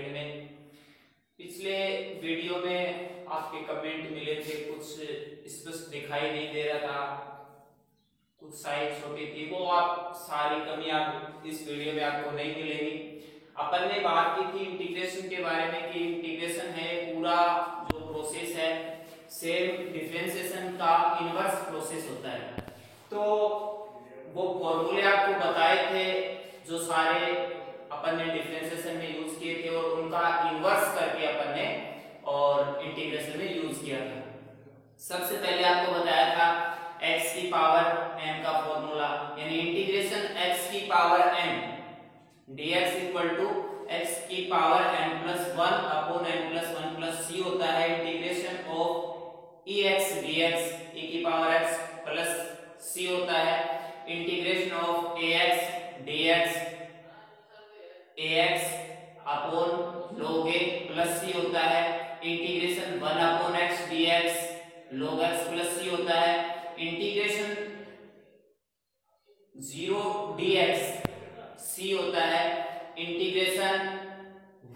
Side में। पिछले video में आपके कमेंट मिले थे, कुछ स्पष्ट दिखाई नहीं दे रहा था, कुछ साइज छोटी थी, वो आप सारी कमी आप इस वीडियो में आपको नहीं मिलेगी। अपन ने बात की थी इंटीग्रेशन के बारे में कि इंटीग्रेशन है पूरा जो प्रोसेस है सेम डिफरेंशिएशन का इनवर्स प्रोसेस होता है। तो वो फॉर्मूले आपको बताए थे जो सारे अपन ने डिफरेंशिएशन में यूज किए थे और उनका इनवर्स करके अपन ने और इंटीग्रेशन में यूज किया था। सबसे पहले आपको बताया था x की पावर m का फॉर्मूला, यानी इंटीग्रेशन x की power m dx equal to x की power m plus 1 upon m plus 1 plus c होता है integration of ex dx e की पावर x प्लस c होता है integration of ax dx ax upon log a plus c होता है integration 1 upon x dx log x plus c होता है integration 0 dx c होता है इंटीग्रेशन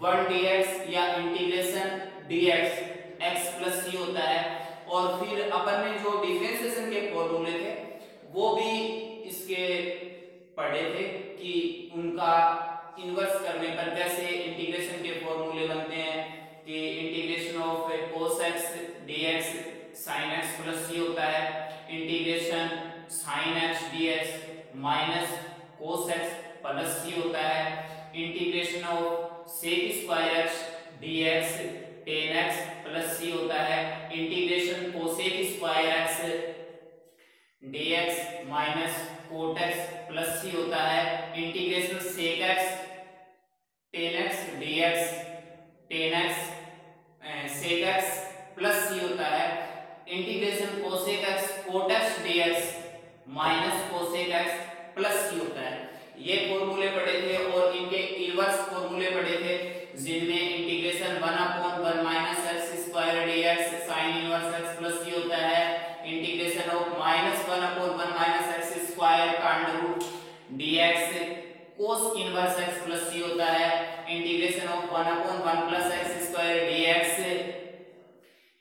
1 dx या integration dx x plus c होता है। और फिर अपन ने जो डिफरेंशिएशन के फॉर्मूले थे वो भी इसके पढ़े थे कि उनका इनवर्स करने पर कैसे इंटीग्रेशन के फॉर्मूले बनते हैं कि integration of cos x dx sin x plus c होता है integration sin x dx minus cos x plus c होता है integration of sec square x dx tan x plus c होता है integration cosec square x dx minus cot x plus c होता है integration sec x tan x dx tan x sec x plus c होता है integration cosec x cot x dx minus cosec x plus c होता है। ये फॉर्मूले पढ़े थे और इनके इनवर्स फॉर्मूले पढ़े थे जिनमें integration 1 upon 1 minus x square dx sin inverse x plus c होता है integration of minus 1 upon 1 minus x square का under root dx cos inverse x plus c होता है integration of 1 upon 1 plus x square dx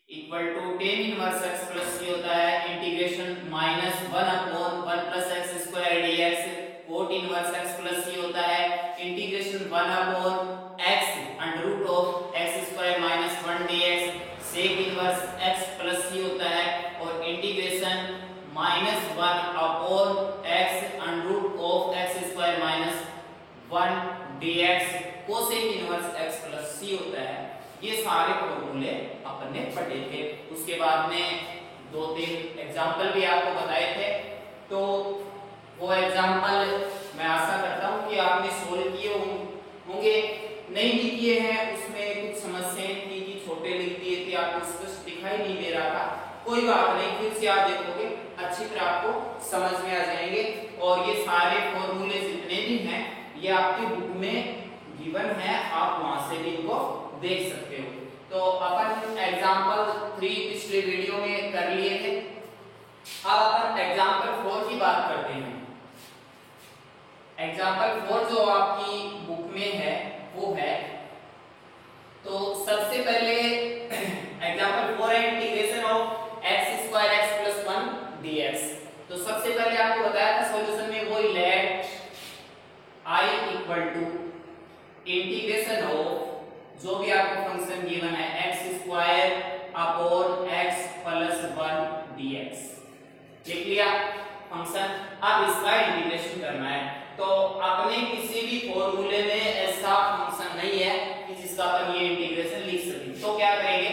equal to tan inverse x plus c होता है integration minus 1 upon 1 plus x square dx cot inverse x plus c होता है integration 1 upon x under root of x square minus 1 dx sec inverse x plus c होता है और integration minus 1 upon x under root of x square minus 1 dx cosec inverse x plus c होता है। ये सारे फॉर्मूले अपन ने पढ़े थे। उसके बाद में 2-3 एग्जांपल भी आपको बताए थे, तो वो एग्जांपल मैं आशा करता हूं कि आपने सोल्व किए होंगे। नहीं भी किए हैं उसमें कुछ समस्याएं थी कि छोटे लिख दिए थे, आपको स्पष्ट दिखाई नहीं दे रहा था, कोई बात नहीं, फिर से आप देखोगे अच्छी तरह आपको समझ में आ जाएंगे। और ये सारे फॉर्मूले जितने भी हैं ये आपकी बुक में गिवन है, आप वहां से भी इनको देख सकते हो। तो अपन एग्जांपल 3 पिछले वीडियो में कर लिए थे, अब अपन एग्जांपल 4 की बात करते हैं। एग्जांपल 4 जो आपकी बुक में है वो है, तो सबसे पहले एग्जांपल 4 है integration of x square x plus 1 dx। तो सबसे पहले आपको बताया था सॉल्यूशन में वो let I equal to integration of जो भी आपको फंक्शन गिवन है x square upon x plus 1 dx। देख लिया फंक्शन, अब इसका इंटीग्रेशन करना है। तो अपने किसी भी फॉर्मूले में ऐसा फंक्शन नहीं है कि जिसका अपन ये इंटीग्रेशन लिख सकें, तो क्या करेंगे,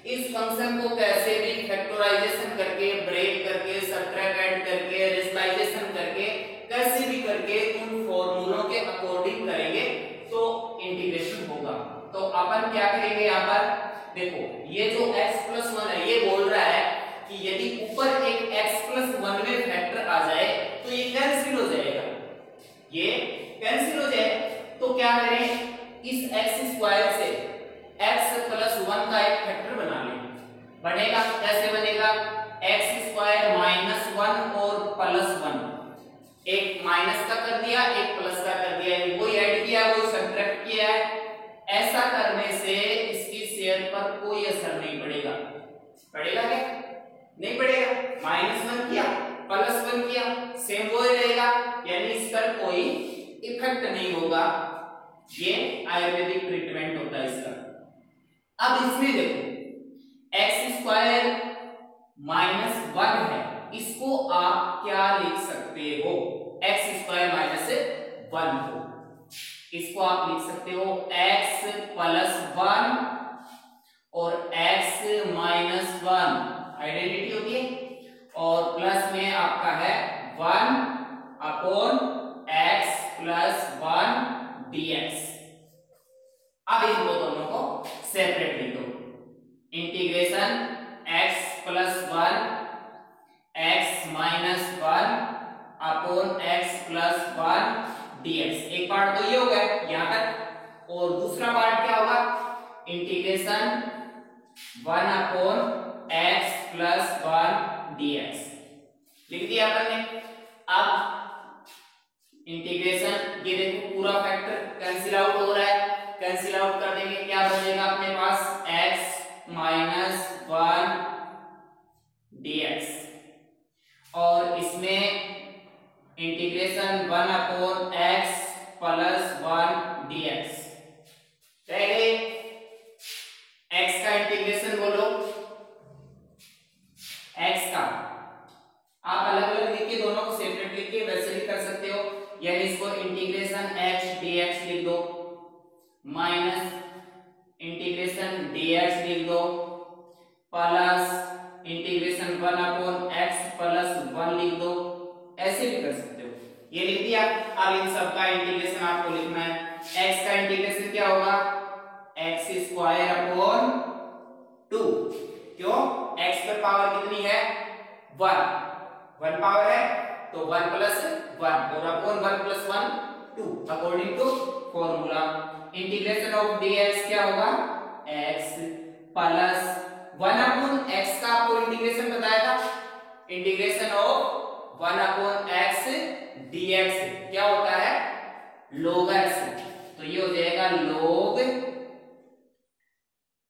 इस फंक्शन को कैसे भी फैक्टराइजेशन करके, ब्रेक करके, सब्ट्रैक्ट करके, रेशनलाइजेशन करके, कैसे भी करके उन फॉर्मूलों के अकॉर्डिंग करेंगे तो इंटीग्रेशन होगा। तो अपन क्या करेंगे, यहाँ पर देखो ये जो x प्लस 1 है ये बोल रहा है कि यदि ऊपर एक x प्लस 1 में फैक्टर आ जाए तो ये कैंसिल हो जाएगा, ये कैंसिल हो जाए। तो क्या करें, इस x स्क्वायर से x प्लस 1 का एक फैक्टर बना लें। बनेगा कैसे बनेगा, x स्क्वायर माइनस 1 और प्लस 1, एक माइनस का कर दिया एक प्लस का कर दिया, वही ऐड किया वही सब्ट्रैक्ट किया है, ऐसा करने से इसकी सेहत पर कोई असर नहीं पड़ेगा। पड़ेगा क्या? नहीं पड़ेगा। -1 किया, +1 किया, सेम वो ही रहेगा, यानी इस पर कोई इफेक्ट नहीं होगा। ये आयुर्वेदिक ट्रीटमेंट होता है इसका। अब इसमें देखो x² -1 है, इसको आप क्या लिख सकते हो? x² -1 को इसको आप लिख सकते हो x + 1 और x - 1 आइडेंटिटी होती है, और प्लस में आपका है 1/x + 1 dx। अब इन दोनों को सेपरेट लिख दो। Integration x + 1 x - 1/x + 1 dx। एक पार्ट तो ये हो गया यहां तक, और दूसरा पार्ट क्या होगा? इंटीग्रेशन 1/x + 1 dx लिख दिया अपन ने। अब इंटीग्रेशन, ये देखो पूरा फैक्टर कैंसिल आउट हो रहा है, कैंसिल आउट कर देंगे, क्या बचेगा अपने पास? x - 1 dx, और इसमें इंटीग्रेशन 1/x + 1 dx रह गए। x का इंटीग्रेशन बोलो, x का आप अलग अलग लिख के दोनों को सेपरेट लिख के वैसे भी कर सकते हो, यानी इसको इंटीग्रेशन x dx लिख दो, माइनस इंटीग्रेशन dx लिख दो, प्लस इंटीग्रेशन 1/x + 1 लिख दो, ऐसे भी कर सकते हो। ये लिख दिया। अब इन सब का इंटीग्रेशन आपको लिखना है। x का इंटीग्रेशन क्या होगा? x² / 2। क्यों? x पर पावर कितनी है? 1 पावर है, तो 1 + 1 और upon 1 + 1 2 according to formula. Integration of dx क्या होगा? x + 1/x का आपको इंटीग्रेशन बताया था। इंटीग्रेशन ऑफ 1/x dx क्या होता है? log x, तो ये हो जाएगा log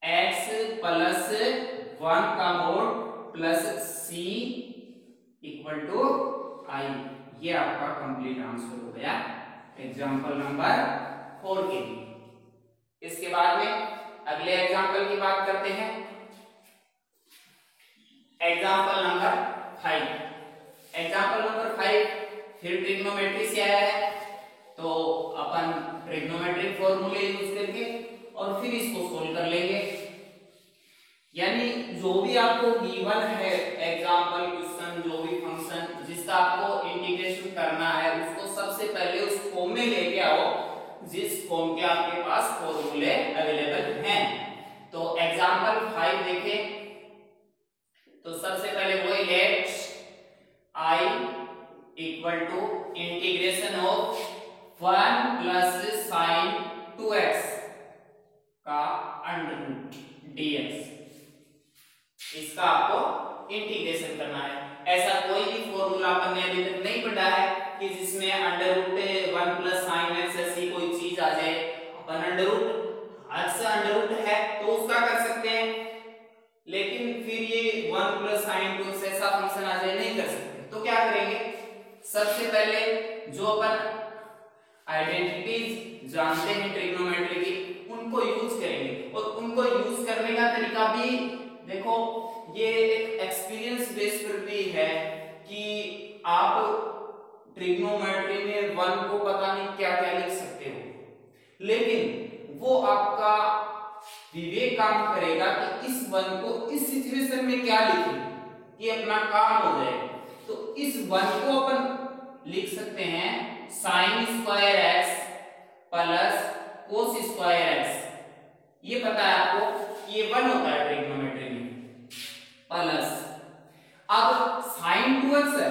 x + 1 का मोड प्लस c = i। ये आपका कंप्लीट आंसर हो गया एग्जांपल नंबर 4 के लिए। इसके बाद में अगले एग्जांपल की बात करते हैं। Example number 5। एग्जांपल नंबर 5 फिर ट्रिग्नोमेट्री से आया है, तो अपन ट्रिग्नोमेट्रिक फॉर्मूले यूज करके और फिर इसको सोल्व कर लेंगे। यानी जो भी आपको गिवन है एग्जांपल क्वेश्चन, जो भी फंक्शन जिसका आपको इंटीग्रेशन करना है, उसको सबसे पहले उस फॉर्म में लेके आओ जिस फॉर्म के आपके पास फॉर्मूले अवेलेबल हैं। तो एग्जांपल 5 देखें, तो सबसे पहले वही let i = integration of 1 + sin 2x का √ dx, इसका आपको इंटीग्रेशन करना है। ऐसा कोई भी फॉर्मूला अपन ने अभी तक नहीं पढ़ा है कि जिसमें √1 + sin x ऐसी कोई चीज आ जाए। अपन √x है तो उसका कर सकते हैं, लेकिन फिर ये 1 + sin 2x ऐसा फंक्शन आ जाए नहीं कर सकते। तो क्या करेंगे? सबसे पहले जो अपन आइडेंटिटीज जानते हैं ट्रिग्नोमेट्री की, उनको यूज करेंगे, और उनको यूज करने का तरीका भी देखो, ये एक एक्सपीरियंस बेस पर भी है कि आप ट्रिग्नोमेट्री में 1 को पता नहीं क्या क्या लिख सकते हो, लेकिन वो आपका विवेक काम करेगा कि इस 1 को इस सिचुएशन में क्या लिखें कि अपना काम हो जाए। तो इस 1 को अपन लिख सकते हैं sin² x + cos² x। ये पता है आपको, ये 1 होता है ट्रिग्नोमेट्री में। प्लस अब sin 2x है,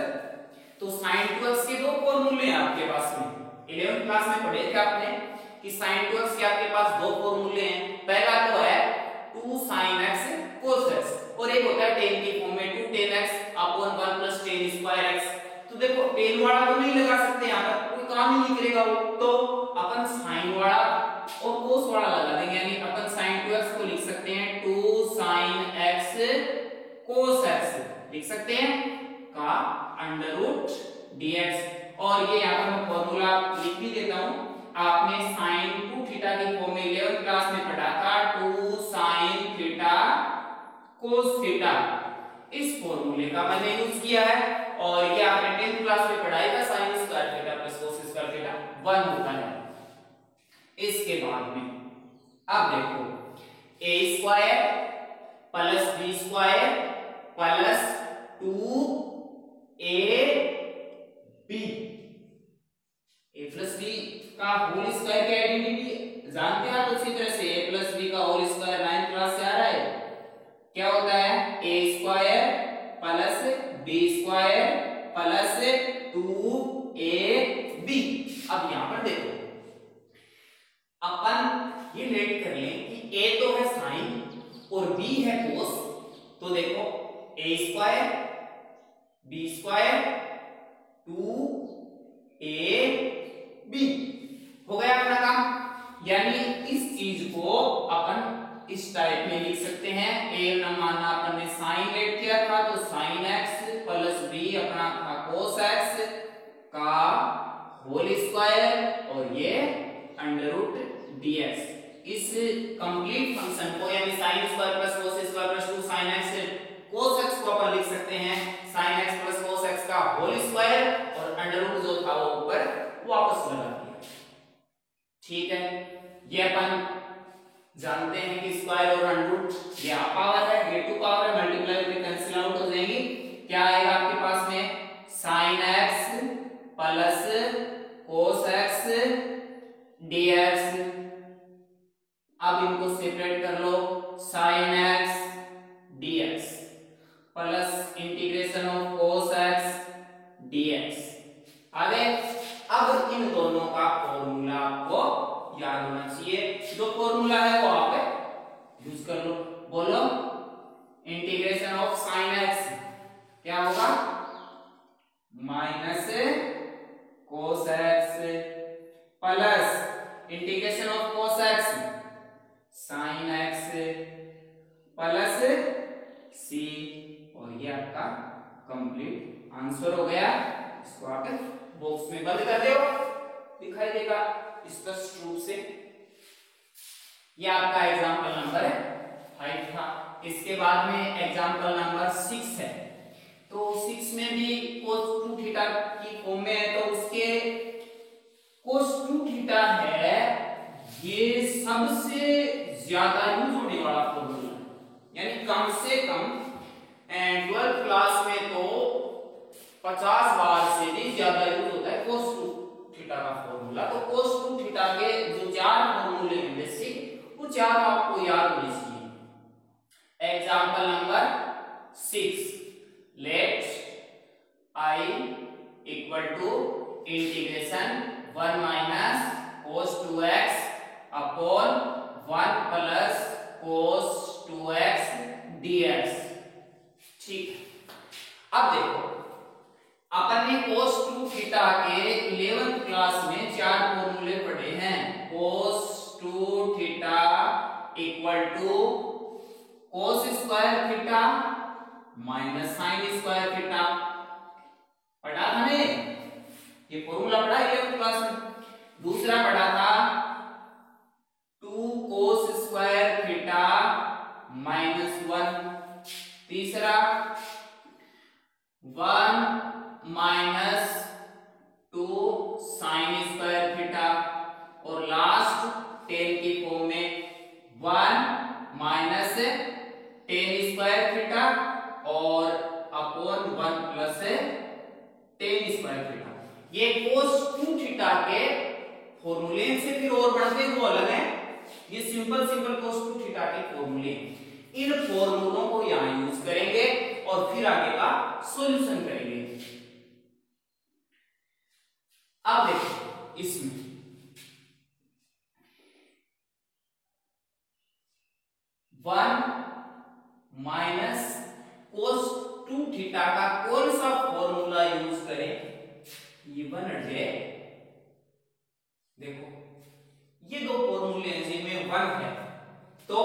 तो sin 2x के दो फॉर्मूले हैं आपके पास में। 11th क्लास में पढ़े थे आपने कि sin 2x के आपके पास दो फॉर्मूले हैं। पहला तो है 2 sin x cos x, और एक होता है tan की फॉर्म में 2 tan x / 1 + tan² x। तो देखो tan वाला तो नहीं लगा सकते, यहां पर कोई काम ही नहीं करेगा वो, तो अपन sin वाला और cos वाला लगा देंगे। सकते हैं 2 sin x cos x, लिख सकते हैं का अंडर रूट dx। और ये यहाँ पर मैं फॉर्मूला लिख भी देता हूं, आपने sin 2 थीटा की फॉर्म में 11th क्लास में पढ़ा था 2 sin थीटा cos थीटा, इस फॉर्मूले का मैंने यूज किया है। और ये आपने 10th क्लास में पढ़ाई था sin square theta plus cos square theta 1 होता है। इसके बाद में अब देखो a square plus b square plus 2ab, a plus b का होल स्क्वायर की आइडेंटिटी जानते हैं आप अच्छी तरह से, a प्लस b का होल स्क्वायर 9th क्लास से आ रहा है, क्या होता है a square plus b square plus 2ab। अब यहां पर देखो अपन ये लेट कर लें कि a तो है साइन और b है कोस, तो देखो a square b square 2ab हो गया अपना काम। यानी इस चीज को अपन इस टाइप में लिख सकते हैं, a ना माना अपन ने साइन लेट किया था तो साइन x प्लस b अपना था कोस x का होल स्क्वायर और ये अंडर रूट dx। इस कंप्लीट फंक्शन को यानी sin square plus cos square plus 2 sin x cos x को अपन लिख सकते हैं sin x plus cos x का होल स्क्वायर और अंडर रूट जो था वो ऊपर वापस लगा दिया। ठीक है, ये अपन जानते हैं कि स्क्वायर और अंडर रूट ये पावर है, ये 2 पावर है, मल्टीप्लाई होकर कैंसिल आउट हो जाएंगी। क्या आएगा आपके पास में sin x plus cos x dx। अब इनको सेपरेट कर लो, sin x dx plus integration of cos x dx। आगे अब इन दोनों का फॉर्मूला आपको याद होना चाहिए, जो फॉर्मूला है वो आप यूज कर लो। बोलो इंटीग्रेशन ऑफ sin x क्या होगा, minus cos x plus integration of cos x sin x plus c, और ये आपका कंप्लीट आंसर हो गया। इसको आप बॉक्स में बंद कर दो, दिखाई देगा स्पष्ट रूप से। ये आपका एग्जांपल नंबर 5 था। इसके बाद में एग्जांपल नंबर 6 है, तो 6 में भी cos 2 थीटा की फॉर्म में है, तो उसके cos 2 थीटा है, ये सबसे ज्यादा यूज होने वाला फॉर्मूला, यानी कम से कम 12th क्लास में तो 50 बार से भी ज्यादा यूज होता है cos 2 थीटा का फॉर्मूला। तो cos 2 थीटा के जो 4 फॉर्मूले हैं बेसिक, वो 4 आपको याद होने चाहिए। Example number 6, let I equal to integration 1 minus cos 2x upon 1 plus cos 2x dx। ठीक, अब देखो अपन ने cos 2 थीटा के 11th क्लास में 4 फॉर्मूले पढ़े हैं। cos 2 theta equal to cos square theta minus sin square theta, पढ़ा था ने, ये फॉर्मूला पढ़ा 11th क्लास में। दूसरा पढ़ा था 2 cos स्क्वायर थीटा माइनस 1, तीसरा 1 माइनस 2 sin स्क्वायर थीटा, और लास्ट 10 की फॉर्म में 1 माइनस 10 स्क्वायर थीटा और अपॉन 1 प्लस 10 स्क्वायर थीटा। ये cos 2 थीटा के फॉर्मूले से फिर और बढ़ते वो अलग है, ये सिंपल cos 2 थीटा के फॉर्मूले। इन फॉर्मूलों को यहां यूज करेंगे और फिर आगे का सॉल्यूशन करेंगे। अब देखो इसमें 1 माइनस cos 2 थीटा का कौन सा फॉर्मूला यूज करें, ये 1 है। देखो ये दो फॉर्मूले हैं जिनमें 1 है, तो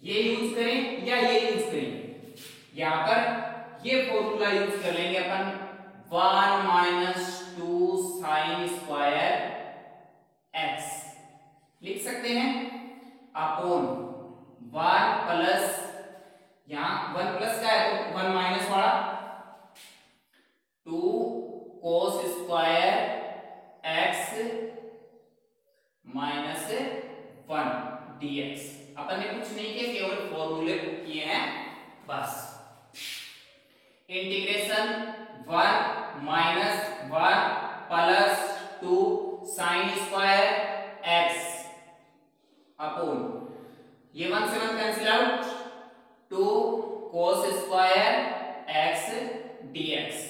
ये यूज करें या ये यूज करें, यहां पर ये फॉर्मूला यूज कर लेंगे अपन 1 माइनस 2 साइन स्क्वायर एक्स लिख सकते हैं अपॉन 1 प्लस, यहां 1 प्लस का है तो 1 माइनस वाला 2 कोस स्क्वायर एक्स माइनस 1 dx। अपन ने कुछ नहीं किया, केवल फॉर्मूले किए हैं बस। Integration 1 minus 1 plus 2 sign square x upon, ये 1 से 1 कैंसिल आउट, 2 कोस स्क्वायर एक्स dx।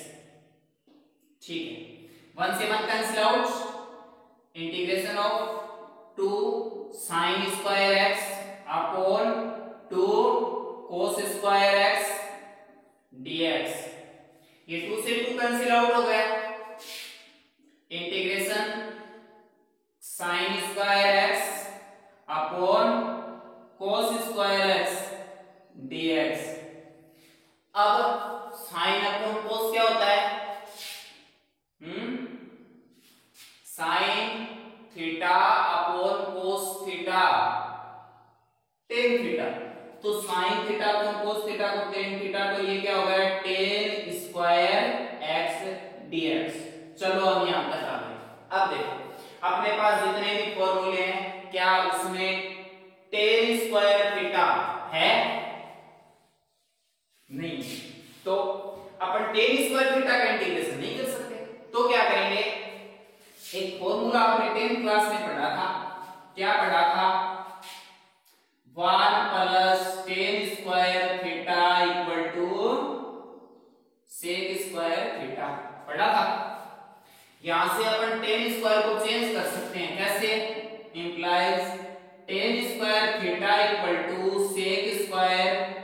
ठीक है, 1 से 1 cancel out, integration of 2 sign square x upon 2 cos square x dx। ये 2 से 2 कैंसिल आउट हो गया, integration sign square x upon cos square x dx। अब साइन अपॉन कोस क्या होता है, sine theta upon cos theta tan theta. तो sine theta upon cos theta को टेन थीटा, तो ये क्या होगा टेन स्क्वायर एक्स dx। चलो हम यहां तक आ गए। अब देखो अपने पास जितने भी फॉर्मूले हैं, क्या उसमें टेन स्क्वायर थीटा है? नहीं, तो अपन टेन स्क्वायर थीटा का इंटीग्रेशन नहीं कर सकते। तो क्या करेंगे, एक फॉर्मूला आपने 10th क्लास में पढ़ा था, क्या पढ़ा था, 1 plus tan square theta equal to sec square theta पढ़ा था। यहां से अपन टेन स्क्वायर को चेंज कर सकते हैं, कैसे, implies tan square theta equal to sec square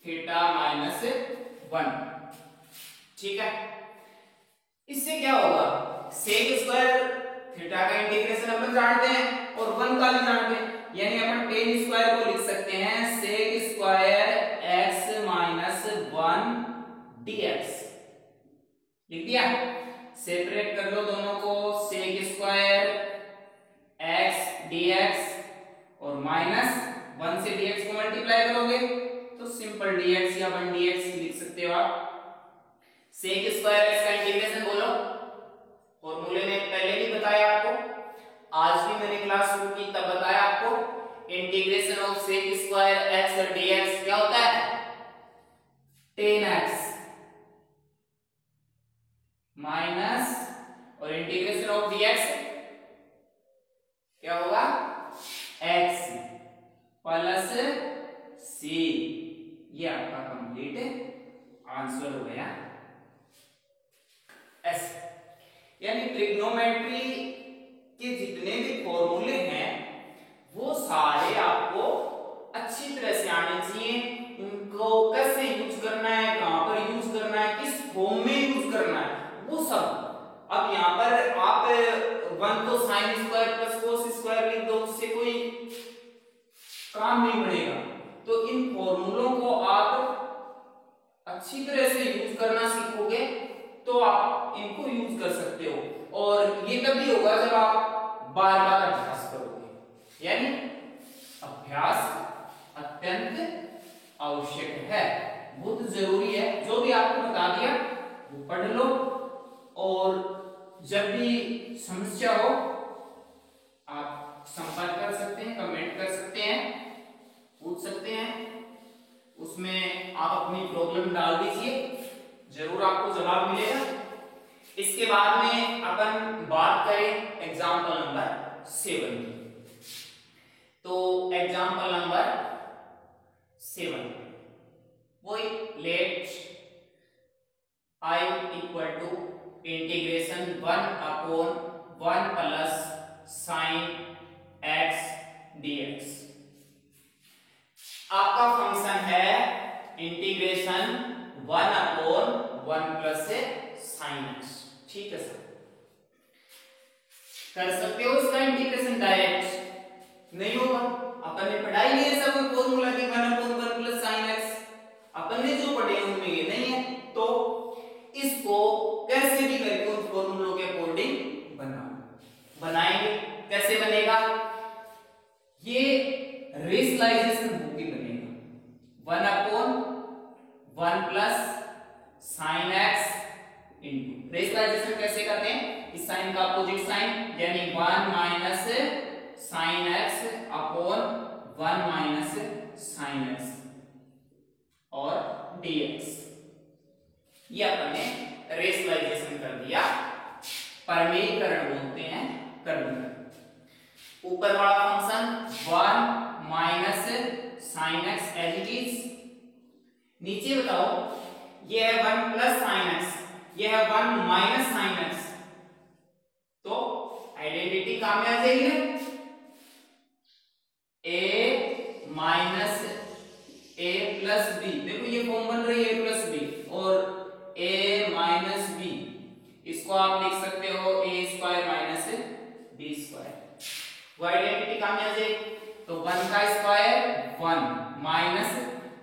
theta minus 1। ठीक है, इससे क्या होगा, सेक स्क्वायर थीटा का इंटीग्रेशन अपन जानते हैं और 1 का भी जानते हैं, यानी अपन टेन स्क्वायर को लिख सकते हैं sec square x minus 1 dx। लिख दिया, सेपरेट कर लो दोनों को, सेक स्क्वायर एक्स dx और माइनस 1 से dx को मल्टीप्लाई करोगे तो सिंपल dx या 1 dx लिख सकते हो आप। सेक स्क्वायर एक्स का इंटीग्रेशन बोलो, फॉर्मूले ने पहले भी बताया आपको, आज भी मैंने क्लास शुरू की तब बताया आपको, integration of sec square x और dx क्या होता है, 10x माइनस, और इंटीग्रेशन ऑफ dx क्या होगा, x प्लस c। ये आपका कंप्लीट आंसर हो गया S। यानी ट्रिग्नोमेट्री के जितने भी फॉर्मूले हैं वो सारे आपको अच्छी तरह से आने चाहिए, उनको कैसे यूज करना है, कहां पर यूज करना है, किस फॉर्म में यूज करना है, वो सब। अब यहां पर आप 1 तो sine square plus cos square लिख दो, उससे कोई काम नहीं बढ़ेगा। तो इन फॉर्मूलों को आप अच्छी तरह से यूज करना सीखोगे तो आप इनको यूज कर सकते हो, और ये तभी होगा जब आप बार बार अभ्यास करोगे। यानी अभ्यास अत्यंत आवश्यक है, बहुत जरूरी है। जो भी आपको बता दिया वो पढ़ लो, और जब भी समस्या हो आप संपर्क कर सकते हैं, कमेंट कर सकते हैं, पूछ सकते हैं, उसमें आप अपनी प्रॉब्लम डाल दीजिए, जरूर आपको जवाब मिलेगा। इसके बाद में अपन बात करें एग्जाम्पल नंबर 7 की। तो एग्जाम्पल नंबर 7 वही, let I equal to integration 1 upon 1 plus sine x dx। आपका फंक्शन है integration 1 upon 1 plus sine x. ठीक है सर, कर सकते हो इसका इंटीग्रेशन डायरेक्ट, नहीं होगा अपन ने पढ़ाई नहीं है सब फॉर्मूला की 1/1 प्लस साइन एक्स, अपन ने जो पढ़े हैं उनमें ये नहीं है। तो इसको कैसे भी करके उन फॉर्मूलों के अकॉर्डिंग बनाएंगे। कैसे बनेगा? ये रेशनलाइजेशन बुक ही बनेगा 1/1 plus sine x into, rationalisation कैसे करते हैं? इस साइन का अपोजिट साइन यानी 1 minus sine x upon 1 minus sine x और dx, ये अपन ने रेशनलाइजेशन कर दिया, परमेयीकरण बोलते हैं, कर दिया। ऊपर वाला function 1 minus sine x as it is, नीचे बताओ ये है 1 प्लस साइन एक्स, ये है 1 माइनस साइन एक्स, तो आइडेंटिटी काम में आ जाएगी ना, a minus a plus b, देखो ये फॉर्म बन रही है a प्लस b और a माइनस b, इसको आप लिख सकते हो a square minus b square, वो आइडेंटिटी काम में आ जाएगी। तो 1 का स्क्वायर 1 माइनस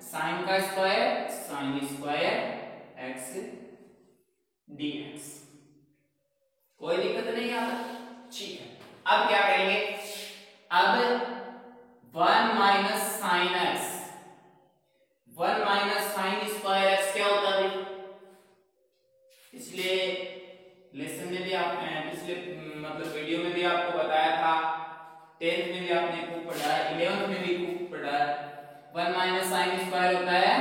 साइन का square sine square x dx, कोई दिक्कत नहीं आता, ठीक है। अब क्या करेंगे? अब 1 minus sine x, 1 minus sine square x क्या होता है? पिछले लेसन में भी आपने, पिछले मतलब वीडियो में भी आपको बताया था, 10th में भी आपने खूब पढ़ा है, 11th में भी खूब पढ़ा है। 1 माइनस साइन स्क्वायर होता है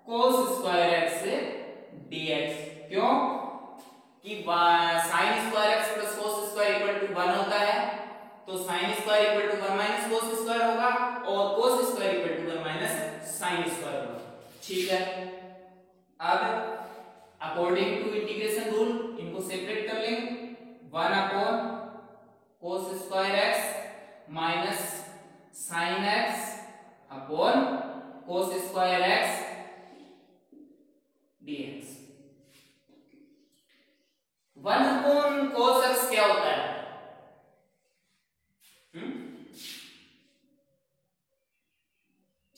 cos स्क्वायर एक्स dx, क्यों कि sine square x plus cos square equal to 1 होता है, तो sine square equal to 1 minus cos square होगा और cos square equal to 1 minus sine square होगा, ठीक है। अब अकॉर्डिंग टू इंटीग्रेशन रूल इनको सेपरेट कर लेंगे, 1 upon cos square x minus sine x upon cos square x dx। 1 upon cos x क्या होता है?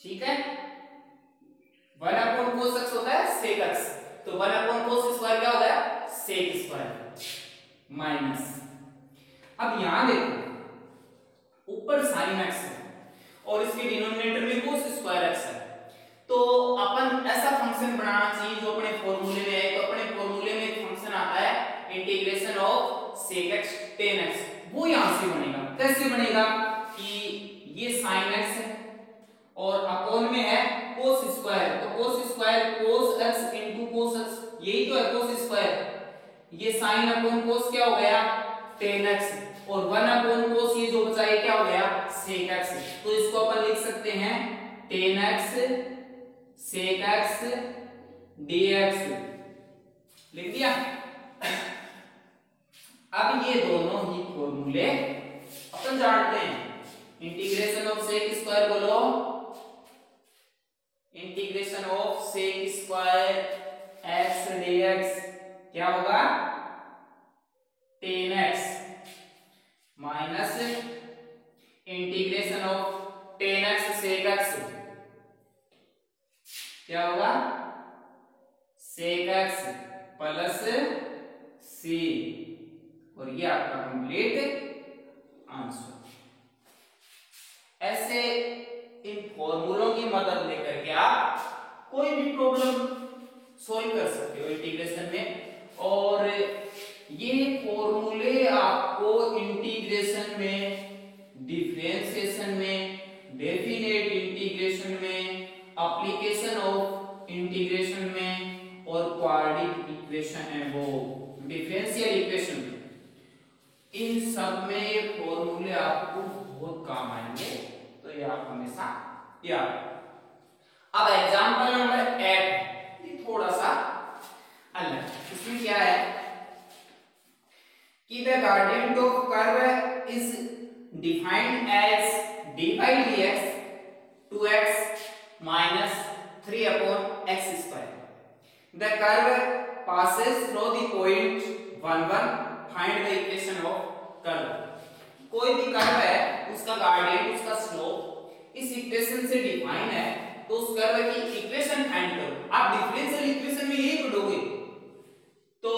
ठीक है, 1 अपॉन cos x होता है sec x, तो 1 अपॉन cos स्क्वायर क्या होता है? sec स्क्वायर माइनस, अब यहां देखो ऊपर sin x है और इसके डिनोमिनेटर में cos स्क्वायर x है, तो अपन ऐसा फंक्शन बनाना चाहिए जो अपने फॉर्मूले में है। तो अपने फॉर्मूले में एक फंक्शन आता है integration of sec x tan x, वो यहां से बनेगा। कैसे बनेगा कि ये sin x है और अपॉन में है cos स्क्वायर, तो cos square cos x into cos x, यही तो है cos स्क्वायर, ये sin अपॉन cos क्या हो गया? tan x, और 1 अपॉन cos ये जो बचा है क्या हो गया? sec x, तो इसको अपन लिख सकते हैं tan x sec x dx, लिख दिया। अब ये दोनों ही फॉर्मूले अपन जानते हैं, इंटीग्रेशन ऑफ sec स्क्वायर बोलो, integration of sec square x dx क्या होगा? tan x minus integration of tan x sec x क्या होगा? sec x प्लस c, और ये आपका कंप्लीट आंसर। ऐसे इन फॉर्मूलों की मदद लेकर के आप कोई भी प्रॉब्लम सॉल्व कर सकते हो इंटीग्रेशन में, और ये फॉर्मूले आपको इंटीग्रेशन में, डिफरेंशिएशन में, डेफिनेट इंटीग्रेशन में, एप्लीकेशन ऑफ इंटीग्रेशन में और क्वाड्रेटिक इक्वेशन है वो डिफरेंशियल इक्वेशन, इन सब में ये फॉर्मूले आपको बहुत काम आएंगे, तो ये आप हमेशा याद। अब एग्जांपल नंबर 8 ये थोड़ा सा अलग, इसमें क्या है कि the gradient of curve is defined as dy dx 2x minus 3 upon x square. The curve passes through the point 1 1. Find the equation of curve. कोई भी कर्व है उसका ग्रेडियंट, उसका स्लोप इक्वेशन से डिफाइन है तो उस कर्व की इक्वेशन फाइंड करो। आप डिफरेंशियल इक्वेशन में यही पढ़ोगे। तो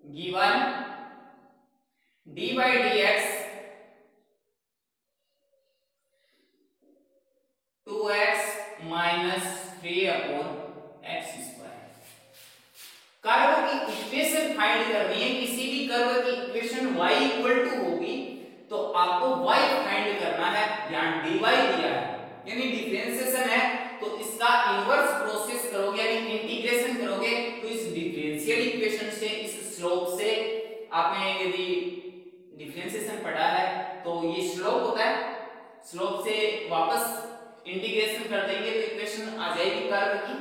given dy dx 2x minus 3 upon x square। Curve की इक्वेशन फाइंड करनी है। किसी भी कर्व की इक्वेशन y इक्वल टू होगी तो आपको y फाइंड करना है। यहाँ dy दिया है यानी डिफरेंशिएशन है, तो इसका इनवर्स प्रोसेस करोगे यानी इंटीग्रेशन करोगे तो इस डिफरेंशियल इक्वेशन से, इस स्लोप से, आपने यदि डिफरेंशिएशन पढ़ा है तो ये स्लोप होता है, स्लोप से वापस इंटीग्रेशन कर देंगे तो इक्वेशन आ जाएगी कर्व की।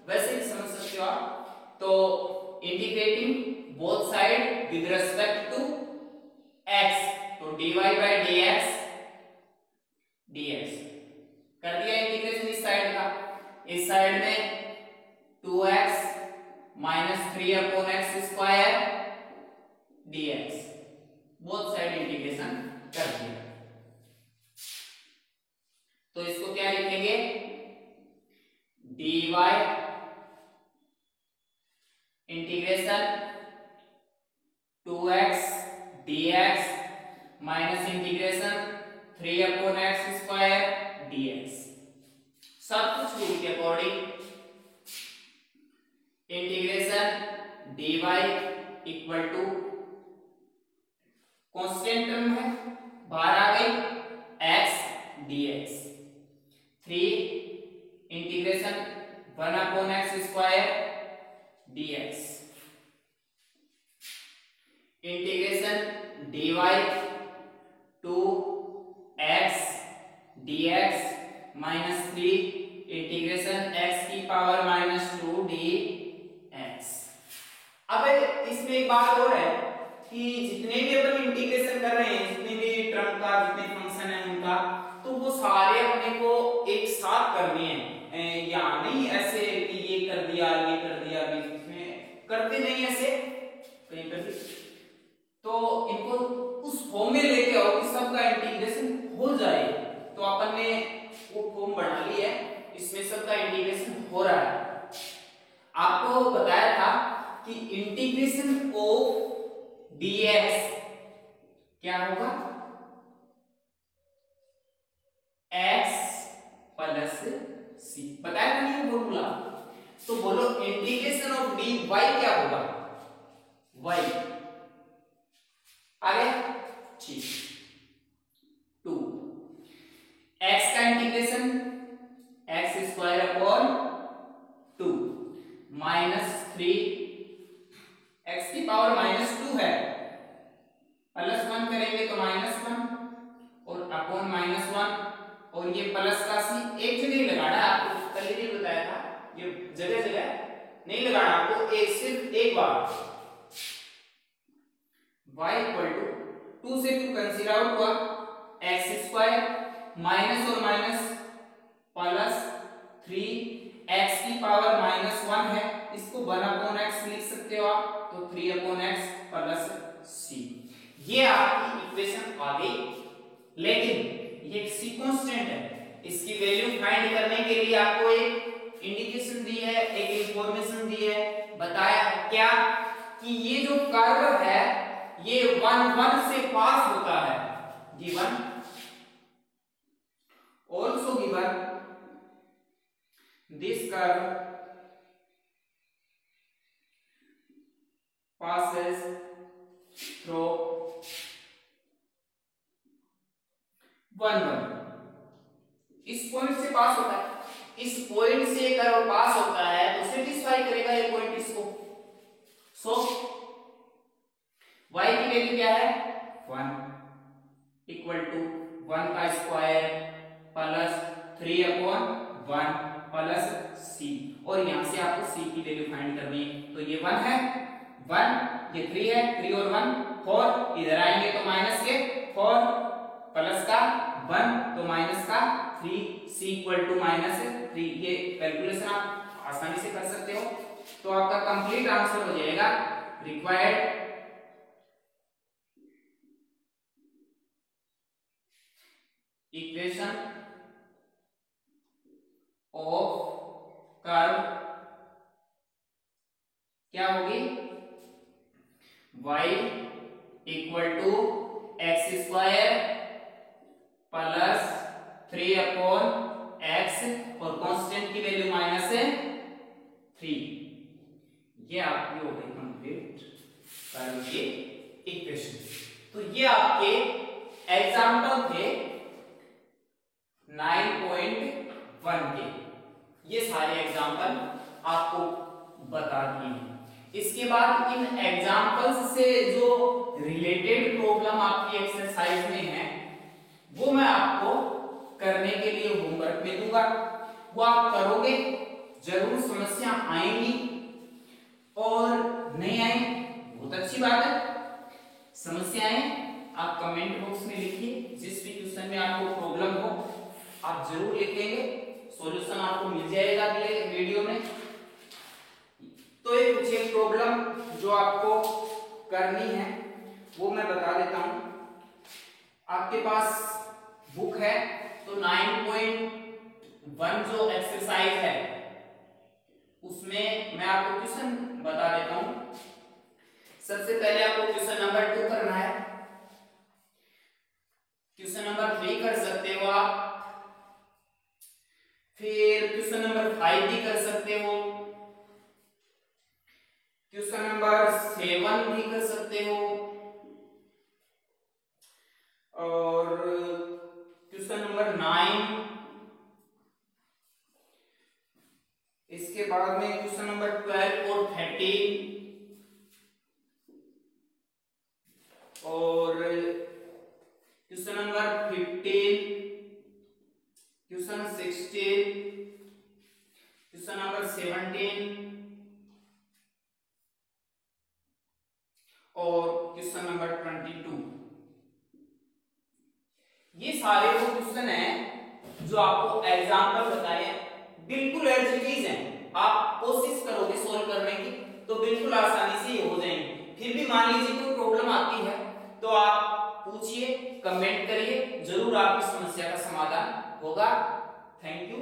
वैसे ही समझ सकते हो आप। तो integrating both side with respect to x, तो dy by dx कर दिया इंटीग्रेशन इस साइड का। इस साइड में 2x minus 3 upon x square dx, both side integration कर दिया। तो इसको क्या लिखेंगे, dy integration 2x dx minus integration 3 upon x square dx। सब कुछ रूल के according integration dy equal to constant term है, बाहर आ गई x dx, 3 integration 1 upon x square dx, integration dy 2x dx minus 3 integration x की power minus 2 dx। अब इसमें एक बात और है कि जितने भी अपन इंटीग्रेशन कर रहे हैं, जितने भी टर्म का, जितने फंक्शन है उनका, तो वो सारे अपने को एक साथ करने हैं। या नहीं ऐसे कि ये कर दिया बीच में करते नहीं ऐसे कहीं पर भी। तो इनको उस फॉर्म में लेके आओ कि सबका इंटीग्रेशन हो जाए। तो अपन ने वो फॉर्म बना ली है, इसमें सबका इंटीग्रेशन हो रहा है। आपको बताया था कि इंटीग्रेशन ऑफ dx क्या होगा, x प्लस c। बताया था नहीं फॉर्मूला? तो बोलो इंटीग्रेशन ऑफ dy क्या होगा, y आ गया, ठीक। 2 x का integration x square upon 2 minus 3 x की पावर माइनस 2 है, प्लस 1 करेंगे तो माइनस 1 और अपॉन माइनस 1, और ये प्लस का सी एक जगह ही लगाना है आपको, कल ही बताया था, ये जगह जगह नहीं लगाना आपको, एक सिर्फ एक बार। y इक्वल टू 2 से 2 कैंसिल आउट हुआ, x स्क्वायर माइनस और माइनस प्लस 3 x की पावर माइनस 1 है, इसको 1 अपॉन x लिख सकते हो आप, तो 3 अपॉन x प्लस c। ये आपकी इक्वेशन आ गई, लेकिन ये c कांस्टेंट है। इसकी वैल्यू फाइंड करने के लिए आपको एक इंडिकेशन दी है, एक इंफॉर्मेशन दी है, बताया क्या कि ये जो कर्व है ये 1 1 से पास होता है। Given also given this curve passes through 1 1, इस पॉइंट से पास होता है, इस पॉइंट से कर्व पास होता है तो सेटिस्फाई करेगा ये पॉइंट इसको। सो y की वैल्यू क्या है, 1 इक्वल टू 1 का square plus 3 upon 1 plus c, और यहां से आपको c की वैल्यू फाइंड करनी है। तो ये 1 है, 1 ये 3 है, 3 और 1 4, इधर आएंगे तो माइनस के 4 प्लस का 1 तो माइनस का 3, c इक्वल टू माइनस 3। ये कैलकुलेशन आप आसानी से कर सकते हो। तो आपका कंप्लीट आंसर हो जाएगा रिक्वायर्ड इक्वेशन ऑफ कर्व क्या होगी, y equal to x square plus 3/x और कांस्टेंट की वैल्यू -3। ये आपकी हो गई कंप्लीट कर्व की इक्वेशन। तो ये आपके एग्जाम्पल थे 9.1 के, ये सारे एग्जाम्पल आपको बता दिए। इसके बाद इन एग्जाम्पल्स से जो रिलेटेड प्रॉब्लम आपकी एक्सरसाइज में है वो मैं आपको करने के लिए होमवर्क में दूंगा, वो आप करोगे जरूर। समस्या आएंगी और नहीं आएंगी बहुत अच्छी बात है। समस्याएं आप कमेंट बॉक्स में लिखिए, जिस भी क्वेश्चन में आपको प्रॉब्लम हो आप जरूर लिखेंगे, सॉल्यूशन आपको मिल जाएगा अगले वीडियो में। तो एक कुछ एक प्रॉब्लम जो आपको करनी है वो मैं बता देता हूं। आपके पास बुक है तो 9.1 जो एक्सरसाइज है उसमें मैं आपको क्वेश्चन बता देता हूं। सबसे पहले आपको क्वेश्चन नंबर 2 करना है, क्वेश्चन नंबर 3 कर सकते हो आप, फिर क्वेश्चन नंबर 5 भी कर सकते हो, क्वेश्चन नंबर 7 भी कर सकते हो, और क्वेश्चन नंबर 9, इसके बाद में क्वेश्चन नंबर 12 और 13, और question number 15, question 16, question number 17 और क्वेश्चन नंबर 22। ये सारे वो क्वेश्चन हैं जो आपको एग्जाम्पल बताए हैं, बिल्कुल एज इट इज हैं। आप कोशिश करोगे सोल्व करने की तो बिल्कुल आसानी से ये हो जाएंगे। फिर भी मान लीजिए कोई प्रॉब्लम आती है तो आप पूछिए, कमेंट करिए, जरूर आपकी समस्या का समाधान होगा। Thank you.